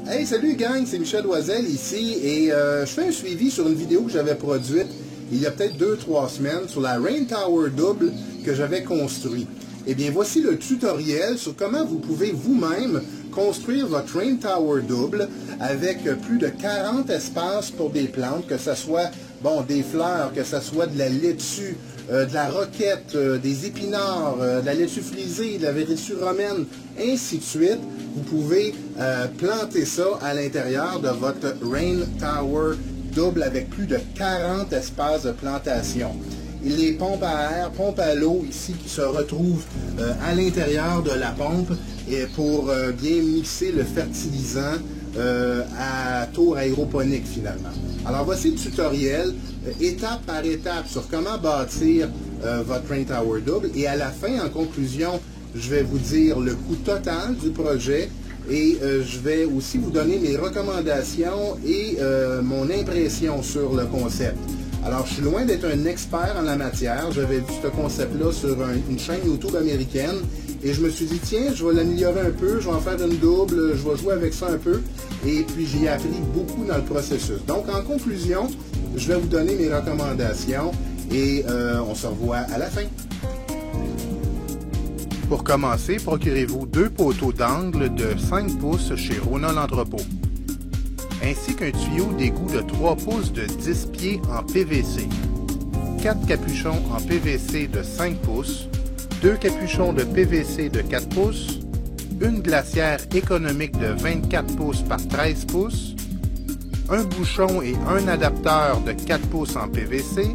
Hey, salut gang, c'est Michel Loisel ici et je fais un suivi sur une vidéo que j'avais produite il y a peut-être 2-3 semaines sur la Rain Tower double que j'avais construit. Eh bien, voici le tutoriel sur comment vous pouvez vous-même construire votre Rain Tower double avec plus de 40 espaces pour des plantes, que ce soit des fleurs, que ce soit de la laitue, de la roquette, des épinards, de la laitue frisée, de la laitue romaine, ainsi de suite. Vous pouvez planter ça à l'intérieur de votre Rain Tower double avec plus de 40 espaces de plantation. Et les pompes à air, pompes à l'eau ici qui se retrouvent à l'intérieur de la pompe et pour bien mixer le fertilisant à tour aéroponique finalement. Alors voici le tutoriel étape par étape sur comment bâtir votre Rain Tower double et à la fin, en conclusion, je vais vous dire le coût total du projet et je vais aussi vous donner mes recommandations et mon impression sur le concept. Alors, je suis loin d'être un expert en la matière. J'avais vu ce concept-là sur une chaîne YouTube américaine et je me suis dit, tiens, je vais l'améliorer un peu, je vais en faire une double, je vais jouer avec ça un peu et puis j'ai appris beaucoup dans le processus. Donc, en conclusion, je vais vous donner mes recommandations et on se revoit à la fin. Pour commencer, procurez-vous 2 poteaux d'angle de 5 pouces chez Rona l'entrepôt, ainsi qu'un tuyau d'égout de 3 pouces de 10 pieds en PVC, 4 capuchons en PVC de 5 pouces, 2 capuchons de PVC de 4 pouces, une glacière économique de 24 pouces par 13 pouces, un bouchon et un adapteur de 4 pouces en PVC,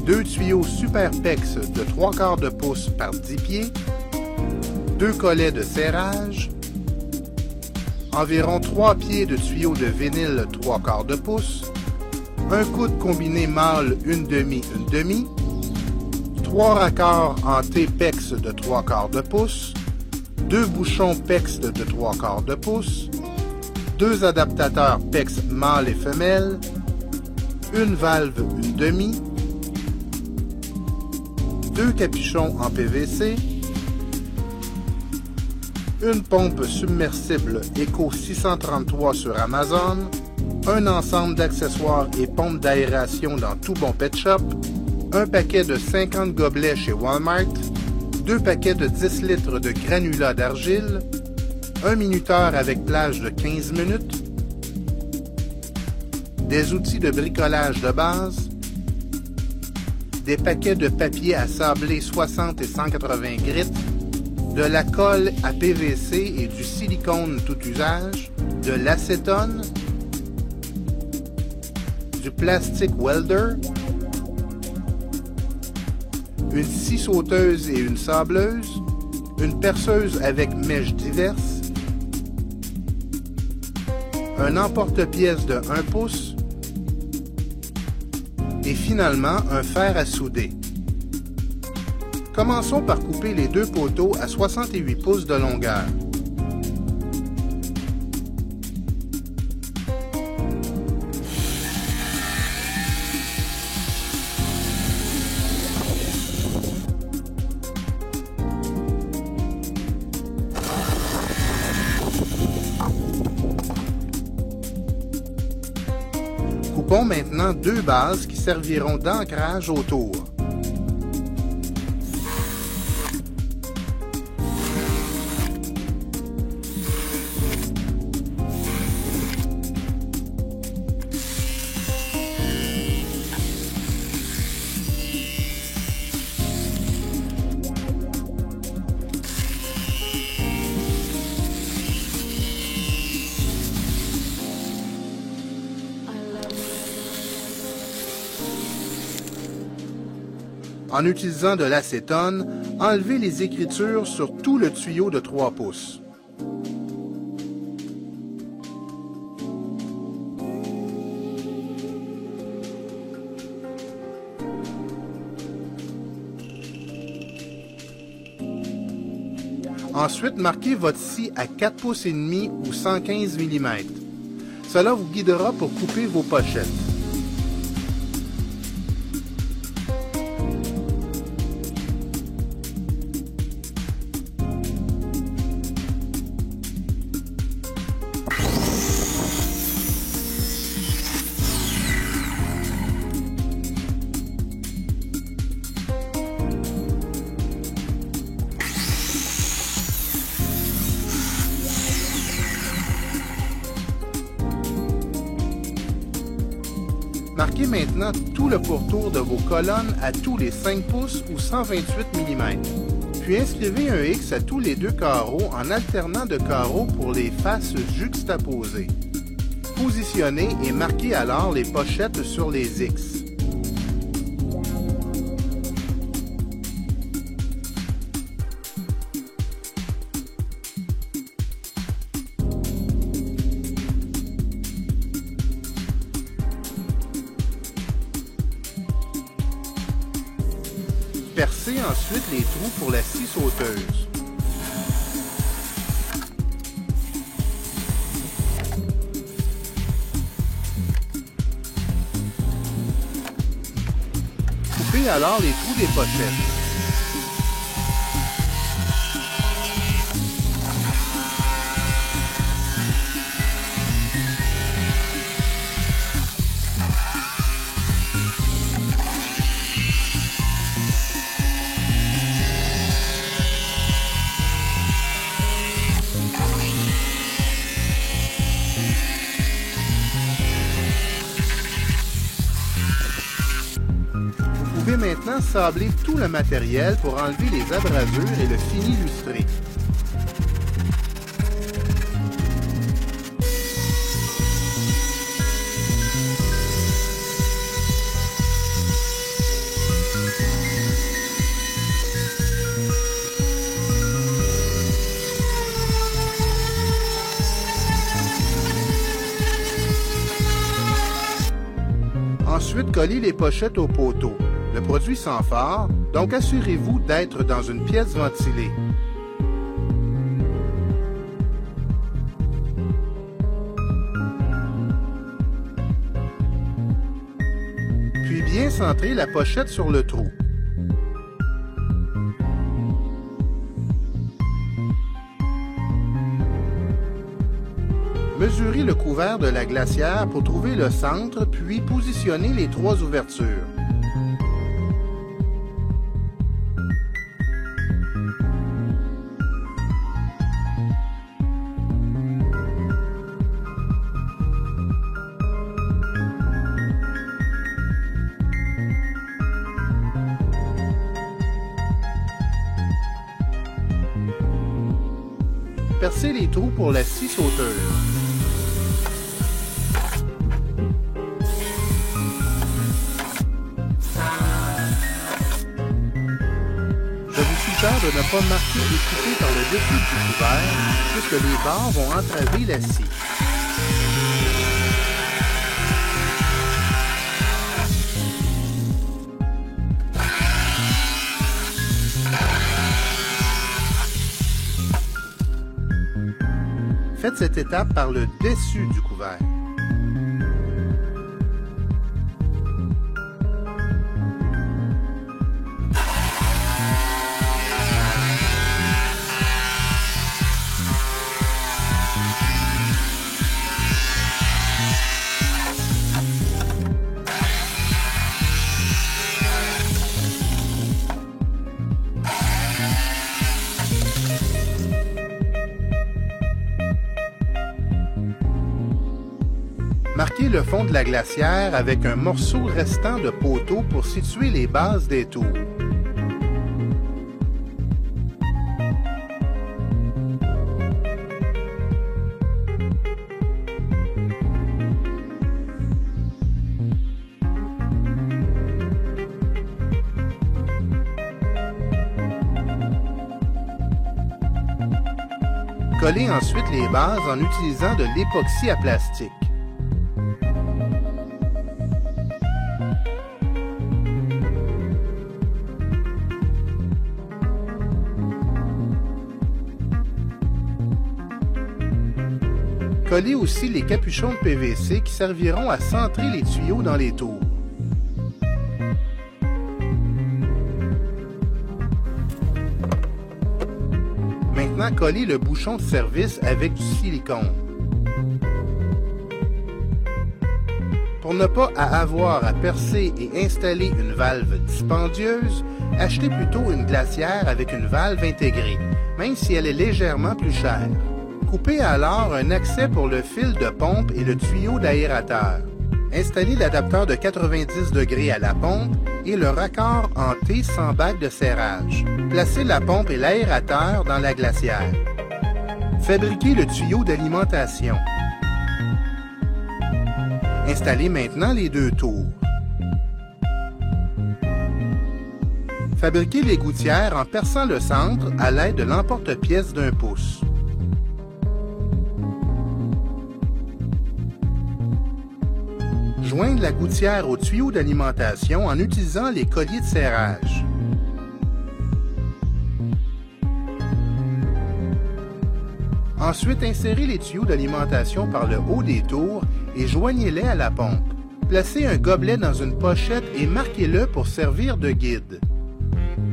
2 tuyaux Superpex de 3/4 de pouce par 10 pieds, 2 collets de serrage, environ 3 pieds de tuyaux de vinyle 3/4 de pouce, un coude combiné mâle 1/2, 3 raccords en T-PEX de 3/4 de pouce, 2 bouchons PEX de 3/4 de pouce, 2 adaptateurs PEX mâle et femelle, une valve 1/2, 2 capuchons en PVC, une pompe submersible Eco 633 sur Amazon, un ensemble d'accessoires et pompes d'aération dans tout bon pet shop, un paquet de 50 gobelets chez Walmart, 2 paquets de 10 litres de granulats d'argile, un minuteur avec plage de 15 minutes, des outils de bricolage de base, des paquets de papier à sabler 60 et 180 grit, de la colle à PVC et du silicone tout usage, de l'acétone, du plastique welder, une scie sauteuse et une sableuse, une perceuse avec mèches diverses, un emporte-pièce de 1 pouce et finalement un fer à souder. Commençons par couper les 2 poteaux à 68 pouces de longueur. Coupons maintenant 2 bases qui serviront d'ancrage autour. En utilisant de l'acétone, enlevez les écritures sur tout le tuyau de 3 pouces. Ensuite, marquez votre scie à 4 pouces et demi ou 115 mm. Cela vous guidera pour couper vos pochettes. Marquez maintenant tout le pourtour de vos colonnes à tous les 5 pouces ou 128 mm. Puis inscrivez un X à tous les 2 carreaux en alternant de carreaux pour les faces juxtaposées. Positionnez et marquez alors les pochettes sur les X. Percez ensuite les trous pour la scie sauteuse. Coupez alors les trous des pochettes. Vous pouvez maintenant sabler tout le matériel pour enlever les abrasures et le fini lustré. Ensuite, collez les pochettes au poteau. Le produit sent fort, donc assurez-vous d'être dans une pièce ventilée. Puis bien centrer la pochette sur le trou. Mesurez le couvert de la glacière pour trouver le centre, puis positionnez les 3 ouvertures. Percez les trous pour la scie sauteuse. Je vous suggère de ne pas marquer et couper par le dessus du couvert, puisque les barres vont entraver la scie. Faites cette étape par le dessus du couvert. Marquez le fond de la glacière avec un morceau restant de poteau pour situer les bases des tours. Collez ensuite les bases en utilisant de l'époxy à plastique. Collez aussi les capuchons de PVC qui serviront à centrer les tuyaux dans les tours. Maintenant, collez le bouchon de service avec du silicone. Pour ne pas avoir à percer et installer une valve dispendieuse, achetez plutôt une glacière avec une valve intégrée, même si elle est légèrement plus chère. Coupez alors un accès pour le fil de pompe et le tuyau d'aérateur. Installez l'adapteur de 90 degrés à la pompe et le raccord en T sans bague de serrage. Placez la pompe et l'aérateur dans la glacière. Fabriquez le tuyau d'alimentation. Installez maintenant les deux tours. Fabriquez les gouttières en perçant le centre à l'aide de l'emporte-pièce d'1 pouce. Joindre la gouttière au tuyau d'alimentation en utilisant les colliers de serrage. Ensuite, insérez les tuyaux d'alimentation par le haut des tours et joignez-les à la pompe. Placez un gobelet dans une pochette et marquez-le pour servir de guide.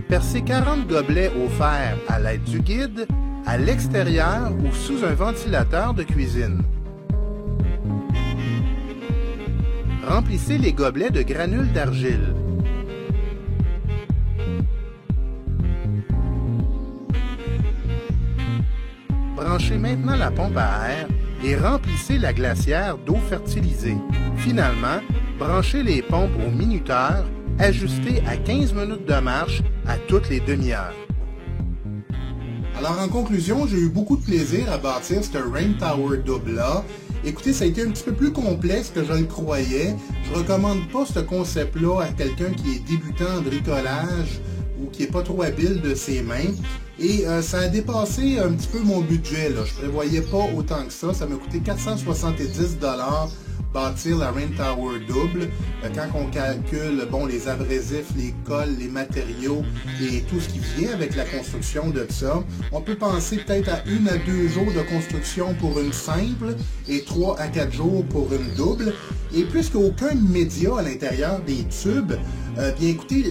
Percez 40 gobelets au fer à l'aide du guide, à l'extérieur ou sous un ventilateur de cuisine. Remplissez les gobelets de granules d'argile. Branchez maintenant la pompe à air et remplissez la glacière d'eau fertilisée. Finalement, branchez les pompes au minuteur, ajustées à 15 minutes de marche à toutes les demi-heures. Alors en conclusion, j'ai eu beaucoup de plaisir à bâtir ce Rain Tower double-là. Écoutez, ça a été un petit peu plus complexe que je le croyais. Je recommande pas ce concept-là à quelqu'un qui est débutant en bricolage ou qui n'est pas trop habile de ses mains. Et ça a dépassé un petit peu mon budget, là. Je prévoyais pas autant que ça. Ça m'a coûté 470 $ bâtir la Rain Tower double. Quand on calcule les abrasifs, les colles, les matériaux et tout ce qui vient avec la construction de ça, on peut penser peut-être à 1 à 2 jours de construction pour une simple et 3 à 4 jours pour une double. Et puisque aucun média à l'intérieur des tubes, bien écoutez,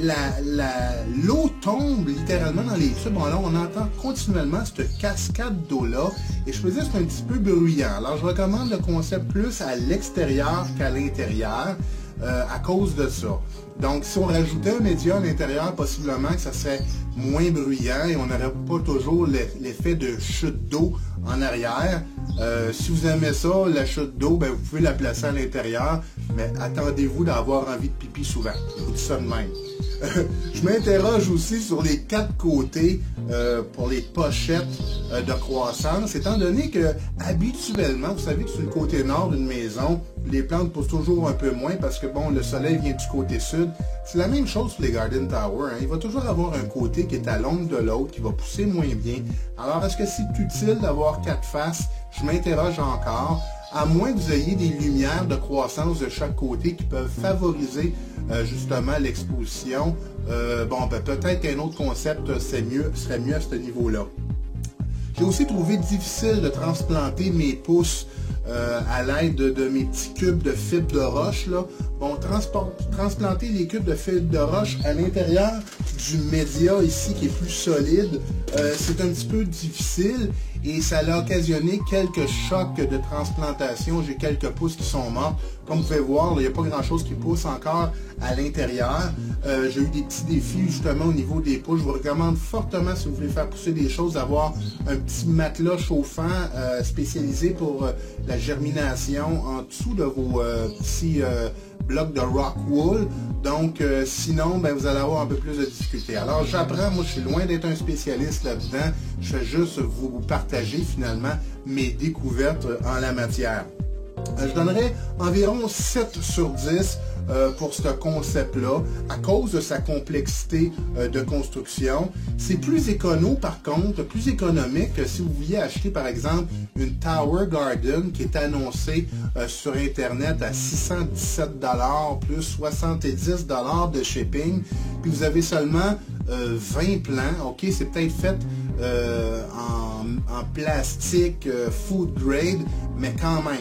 l'eau tombe littéralement dans les tubes. Alors on entend continuellement cette cascade d'eau-là. Et je peux dire que c'est un petit peu bruyant. Alors je recommande le concept plus à l'extérieur qu'à l'intérieur à cause de ça. Donc si on rajoutait un média à l'intérieur, possiblement que ça serait moins bruyant et on n'aurait pas toujours l'effet de chute d'eau en arrière. Si vous aimez ça, la chute d'eau, vous pouvez la placer à l'intérieur, mais attendez-vous d'avoir envie de pipi souvent. Je vous dis ça de même. Je m'interroge aussi sur les 4 côtés pour les pochettes de croissance, étant donné que habituellement, vous savez que sur le côté nord d'une maison, les plantes poussent toujours un peu moins parce que le soleil vient du côté sud. C'est la même chose pour les Garden Tower. Il va toujours avoir un côté qui est à l'ombre de l'autre, qui va pousser moins bien. Alors, est-ce que c'est utile d'avoir 4 faces? Je m'interroge encore. À moins que vous ayez des lumières de croissance de chaque côté qui peuvent favoriser justement l'exposition, peut-être qu'un autre concept serait mieux à ce niveau-là. J'ai aussi trouvé difficile de transplanter mes pousses à l'aide de mes petits cubes de fibre de roche. Là. Transplanter les cubes de fibre de roche à l'intérieur du média ici qui est plus solide, c'est un petit peu difficile et ça a occasionné quelques chocs de transplantation. J'ai quelques pousses qui sont mortes. Comme vous pouvez voir, il n'y a pas grand-chose qui pousse encore à l'intérieur. J'ai eu des petits défis justement au niveau des pousses. Je vous recommande fortement, si vous voulez faire pousser des choses, d'avoir un petit matelas chauffant spécialisé pour la germination en dessous de vos petits blocs de rock wool. Donc sinon, vous allez avoir un peu plus de difficultés. Alors j'apprends, moi je suis loin d'être un spécialiste là-dedans. Je fais juste vous partager finalement mes découvertes en la matière. Je donnerais environ 7 sur 10 pour ce concept-là, à cause de sa complexité de construction. C'est plus par contre, plus économique que si vous vouliez acheter par exemple une Tower Garden qui est annoncée sur Internet à 617 $ plus 70 $ de shipping, puis vous avez seulement 20 plants. Ok, c'est peut-être fait en plastique food grade, mais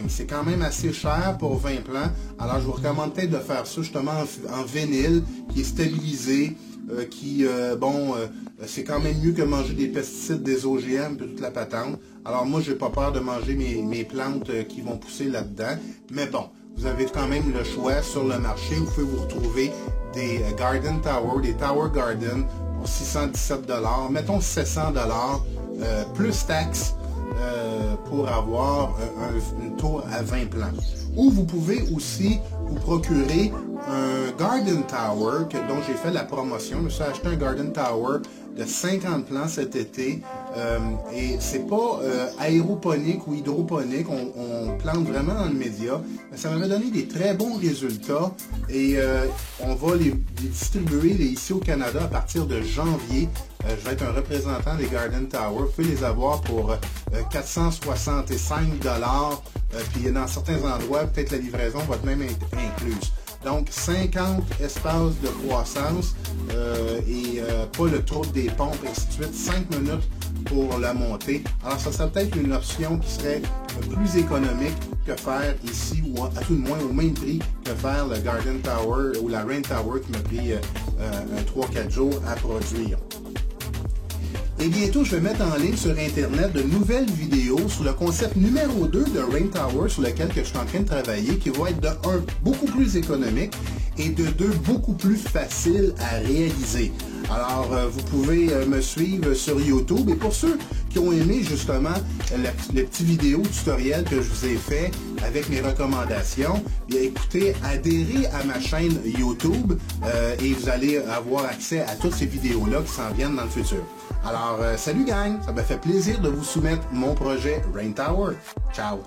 c'est quand même assez cher pour 20 plants. Alors je vous recommande peut-être de faire ça justement en vinyle qui est stabilisé, c'est quand même mieux que manger des pesticides, des OGM et toute la patente. Alors moi j'ai pas peur de manger mes plantes qui vont pousser là-dedans, mais bon, vous avez quand même le choix sur le marché. Vous pouvez vous retrouver des Garden Tower, des Tower Garden pour 617 $, mettons 700 $ plus taxes. pour avoir une tour à 20 plans. Ou vous pouvez aussi vous procurer un Garden Tower dont j'ai fait la promotion. Je me suis acheté un Garden Tower de 50 plans cet été. Et c'est pas aéroponique ou hydroponique, on plante vraiment dans le média. Mais ça m'avait donné des très bons résultats et on va les distribuer ici au Canada à partir de janvier. Je vais être un représentant des Garden Tower. Vous pouvez les avoir pour 465 $. Puis dans certains endroits, peut-être la livraison va même être incluse. Donc 50 espaces de croissance et pas le trou des pompes, et ainsi de suite. 5 minutes pour la montée. Alors ça serait peut-être une option qui serait plus économique que faire ici, ou à tout le moins au même prix que faire le Garden Tower ou la Rain Tower qui m'a pris 3-4 jours à produire. Et bientôt, je vais mettre en ligne sur Internet de nouvelles vidéos sur le concept numéro 2 de Rain Tower sur lequel je suis en train de travailler, qui va être de 1, beaucoup plus économique et de 2, beaucoup plus facile à réaliser. Alors, vous pouvez me suivre sur YouTube et pour ceux qui ont aimé justement les petites vidéos tutoriels que je vous ai fait avec mes recommandations, bien écoutez, adhérez à ma chaîne YouTube et vous allez avoir accès à toutes ces vidéos-là qui s'en viennent dans le futur. Alors, salut gang, ça m'a fait plaisir de vous soumettre mon projet Rain Tower. Ciao!